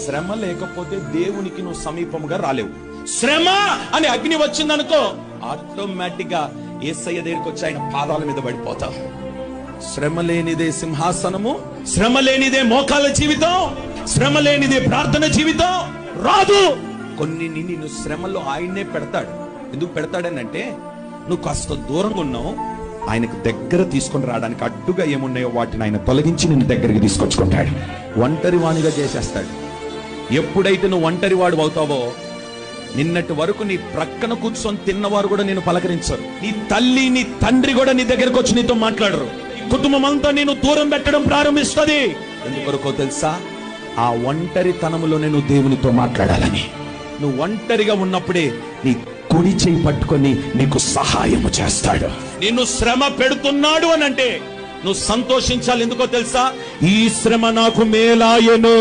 శ్రమ లేకపోతే దేవునికి నువ్వు సమీపముగా రాలేవు. శ్రమ అని అగ్ని వచ్చిందనుకో, ఆటోమేటిక్ గా యేసయ్య దగ్గరికి వచ్చి ఆయన పాదాల మీద పడిపోతావు. శ్రమ లేనిదే సింహాసనము, శ్రమ లేనిదే మోకాల జీవితం, శ్రమ లేనిదే ప్రార్థన జీవితం రాదు. కొన్ని నిన్ను శ్రమలో ఆయన్నే పెడతాడు. ఎందుకు పెడతాడనంటే నువ్వు కాస్త దూరంగా ఉన్నావు, ఆయనకు దగ్గర తీసుకొని రావడానికి అడ్డుగా ఏమున్నాయో వాటిని ఆయన తొలగించి నిన్ను దగ్గరికి తీసుకొచ్చుకుంటాడు. ఒంటరి వాణిగా చేసేస్తాడు. ఎప్పుడైతే నువ్వు ఒంటరి వాడు అవుతావో, నిన్నటి వరకు నీ ప్రక్కన కూర్చొని తిన్నవారు కూడా నేను పలకరించరు. నీ తల్లి నీ తండ్రి కూడా నీ దగ్గరకు వచ్చి నీతో మాట్లాడరు. కుటుంబం అంతా నేను దూరం పెట్టడం ప్రారంభిస్తుంది. ఎందుకొరకో తెలుసా? ఆ ఒంటరితనములో నేను దేవునితో మాట్లాడాలని. నువ్వు ఒంటరిగా ఉన్నప్పుడే నీ కుడి చేయి పట్టుకొని నీకు సహాయము చేస్తాడు. నిన్ను శ్రమ పెడుతున్నాడు అని అంటే నువ్వు సంతోషించాలి. ఎందుకో తెలుసా? ఈ శ్రమ నాకు మేలాయను.